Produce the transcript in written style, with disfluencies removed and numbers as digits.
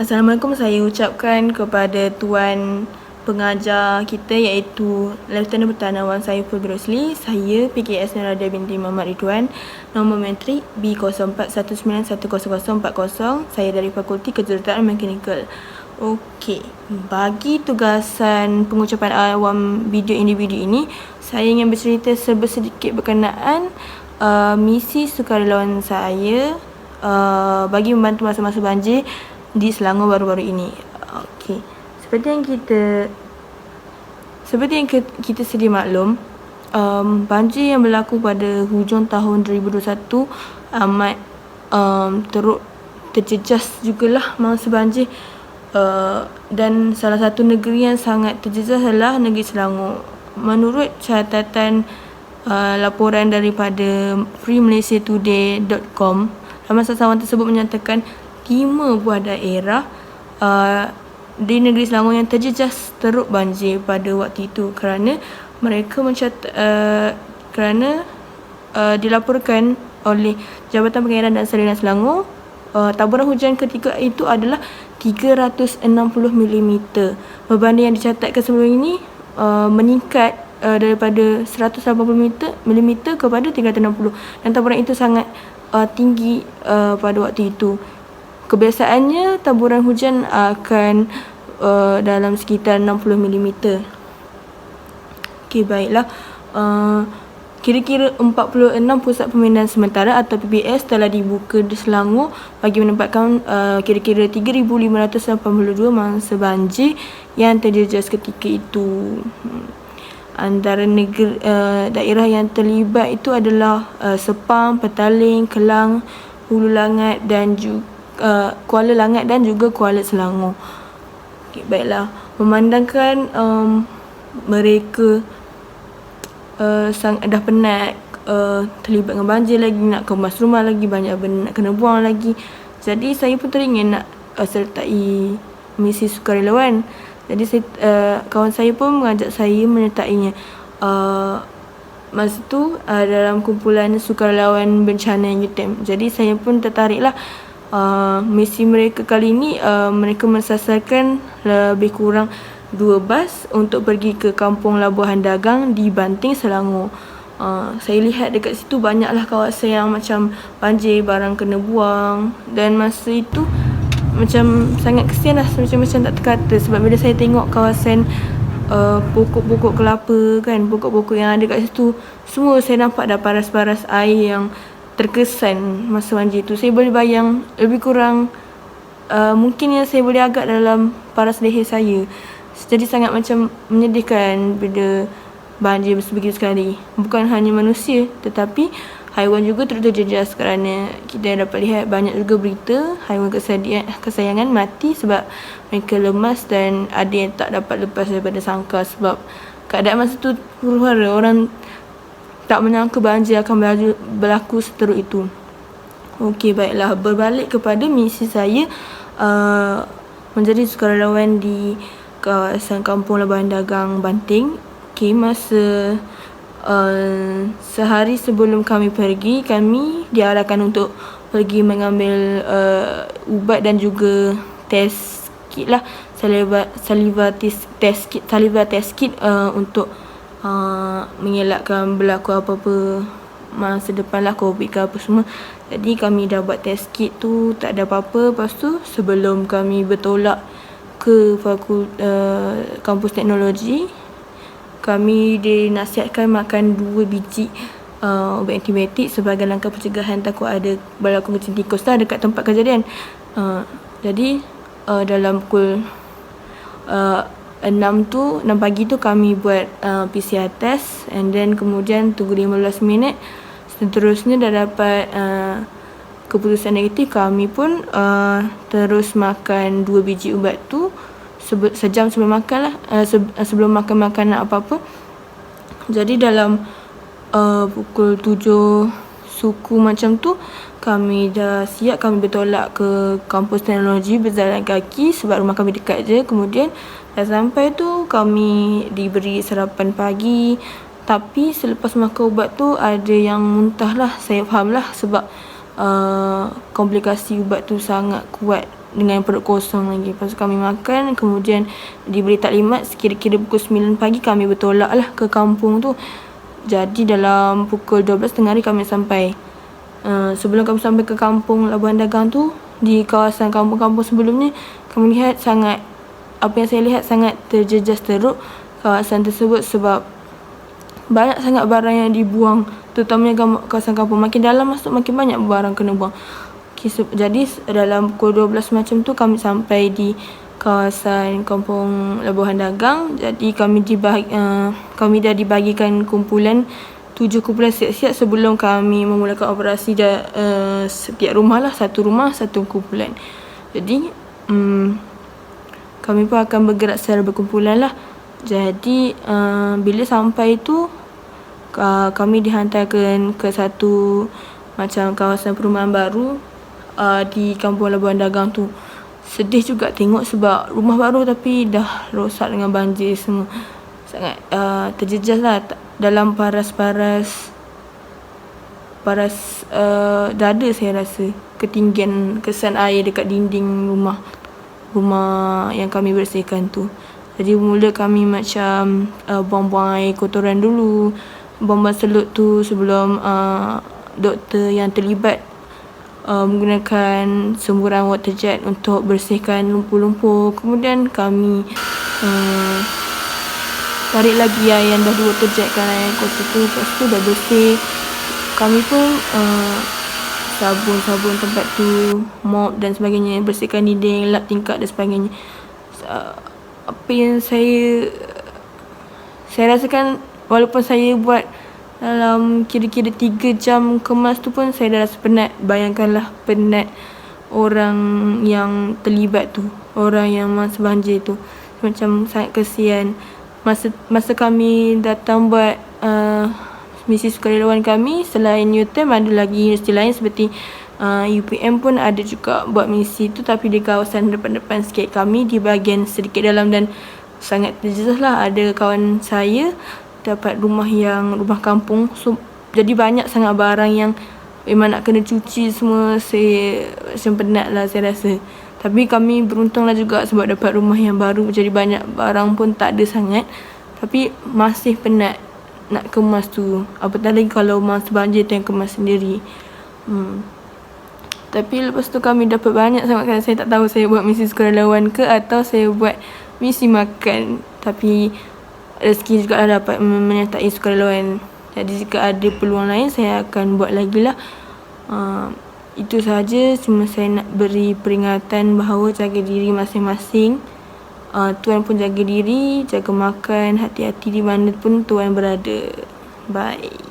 Assalamualaikum, saya ucapkan kepada Tuan pengajar kita iaitu Lieutenant Pertahanan Wan Saiful Rosli. Saya PKS Nurada binti Muhammad Ridwan, nombor matrik B0419101040. Saya dari Fakulti Kejuruteraan Mekanikal. Okey, bagi tugasan pengucapan awam video individu ini, saya ingin bercerita sedikit berkenaan misi sukarelawan saya bagi membantu masa-masa banjir di Selangor baru-baru ini. Okey, seperti yang kita sedia maklum, banjir yang berlaku pada hujung tahun 2021 amat teruk terjejas jugalah masa banjir, dan salah satu negeri yang sangat terjejas adalah negeri Selangor. Menurut catatan laporan daripada freemalaysiatoday.com, laman sasaran tersebut menyatakan 5 buah daerah di negeri Selangor yang terjejas teruk banjir pada waktu itu kerana mereka dilaporkan oleh Jabatan Pengairan dan Salinan Selangor, taburan hujan ketika itu adalah 360 mm. Berbanding yang dicatatkan sebelum ini meningkat daripada 180 mm kepada 360, dan taburan itu sangat tinggi pada waktu itu. Kebiasaannya taburan hujan akan dalam sekitar 60 mm. Okey, baiklah. Kira-kira 46 pusat pemindahan sementara atau PPS telah dibuka di Selangor bagi menempatkan kira-kira 3,582 mangsa banjir yang terjejas ketika itu. Antara daerah yang terlibat itu adalah Sepang, Petaling, Kelang, Hulu Langat dan juga Kuala Langat dan juga Kuala Selangor. Okay, baiklah, memandangkan mereka dah penat terlibat dengan banjir lagi, nak kemas rumah lagi, banyak benda nak kena buang lagi. Jadi saya pun teringin nak sertai misi sukarelawan. Jadi kawan saya pun mengajak saya menyertainya. Masa tu dalam kumpulan sukarelawan bencana UTM. Jadi saya pun tertariklah. Misi mereka kali ini, mereka mensasarkan lebih kurang 2 bas untuk pergi ke Kampung Labuhan Dagang di Banting, Selangor. Saya lihat dekat situ banyaklah kawasan yang macam banjir, barang kena buang, dan masa itu macam sangat kesian lah, macam tak terkata. Sebab bila saya tengok kawasan pokok-pokok kelapa kan, pokok-pokok yang ada kat situ, semua saya nampak dah paras-paras air yang terkesan masa banjir tu. Saya boleh bayang lebih kurang mungkin yang saya boleh agak dalam paras leher saya. Jadi sangat macam menyedihkan bila banjir begitu sekali. Bukan hanya manusia tetapi haiwan juga turut terjejas, kerana kita dapat lihat banyak juga berita haiwan kesayangan mati sebab mereka lemas, dan ada yang tak dapat lepas daripada sangkar sebab keadaan masa tu huru-hara. Orang tak menyangka banjir akan berlaku seteruk itu. Okey, baiklah, berbalik kepada misi saya menjadi sukarelawan di kawasan Kampung Labuhan Dagang, Banting. Okey, masa sehari sebelum kami pergi, kami diarahkan untuk pergi mengambil ubat dan juga test kit lah, saliva test kit untuk mengelakkan berlaku apa-apa masa depan lah, COVID ke apa semua. Jadi kami dah buat test kit tu, tak ada apa-apa. Lepas tu sebelum kami bertolak ke kampus teknologi, kami dinasihatkan makan 2 biji ubat antibiotik sebagai langkah pencegahan takut ada berlaku kucing tikus lah dekat tempat kejadian. Jadi dalam pukul 6 pagi tu kami buat PCR test, and then kemudian tunggu 15 minit. Seterusnya dah dapat keputusan negatif. Kami pun terus makan 2 biji ubat tu sejam sebelum makan lah, sebelum makan makanan apa-apa. Jadi dalam pukul 7 suku macam tu, kami dah siap, kami bertolak ke kampus teknologi berjalan kaki sebab rumah kami dekat je. Kemudian dah sampai tu kami diberi sarapan pagi, tapi selepas makan ubat tu ada yang muntah lah. Saya faham lah sebab komplikasi ubat tu sangat kuat dengan perut kosong lagi. Lepas tu kami makan, kemudian diberi taklimat kira-kira pukul 9 pagi kami bertolak lah ke kampung tu. Jadi dalam pukul 12 tengah hari kami sampai. Sebelum kami sampai ke kampung Labuan Dagang tu, di kawasan kampung-kampung sebelumnya, kami lihat apa yang saya lihat sangat terjejas teruk kawasan tersebut sebab banyak sangat barang yang dibuang, terutamanya kawasan kampung. Makin dalam masuk makin banyak barang kena buang. Jadi dalam pukul 12 macam tu kami sampai di kawasan kampung Labuan Dagang. Jadi kami dah dibagikan kumpulan 7 kumpulan siap-siap sebelum kami memulakan operasi. Setiap rumah lah, satu rumah satu kumpulan. Jadi kami pun akan bergerak secara berkumpulan lah. Jadi bila sampai tu kami dihantarkan ke satu macam kawasan perumahan baru di kampung Labuan Dagang tu. Sedih juga tengok sebab rumah baru tapi dah rosak dengan banjir semua. Sangat terjejas lah. Dalam paras dada saya rasa ketinggian kesan air dekat dinding rumah yang kami bersihkan tu. Jadi mula kami macam buang-buang air kotoran dulu, buang-buang selut tu sebelum doktor yang terlibat menggunakan semburan water jet untuk bersihkan lumpur-lumpur. Kemudian kami tarik lagi air yang dah di water jet kan, air kotor tu. Lepas tu dah bersih, kami pun sabun tempat tu, mop dan sebagainya, bersihkan dinding, lap tingkap dan sebagainya. Apa yang saya rasakan, walaupun saya buat dalam kira-kira 3 jam kemas tu pun saya dah rasa penat. Bayangkanlah penat orang yang terlibat tu, orang yang masa banjir tu. Macam sangat kesian. Masa kami datang buat misi sukarelawan kami, selain UTM ada lagi universiti lain seperti UPM pun ada juga buat misi tu, tapi di kawasan depan-depan sikit. Kami di bahagian sedikit dalam dan sangat terjejas lah. Ada kawan saya dapat rumah kampung, so jadi banyak sangat barang yang memang nak kena cuci semua. Saya macam penat lah saya rasa. Tapi kami beruntung lah juga sebab dapat rumah yang baru, jadi banyak barang pun tak ada sangat. Tapi masih penat nak kemas tu, apatah lagi kalau masa banjir tu yang kemas sendiri. Tapi lepas tu kami dapat banyak sangat kan. Saya tak tahu saya buat misi sukarelawan ke atau saya buat misi makan. Tapi rezeki juga lah dapat menyertai sukarelawan. Jadi jika ada peluang lain saya akan buat lagi lah. Itu sahaja. Cuma saya nak beri peringatan bahawa jaga diri masing-masing. Tuan pun jaga diri, jaga makan, hati-hati di mana pun tuan berada. Bye.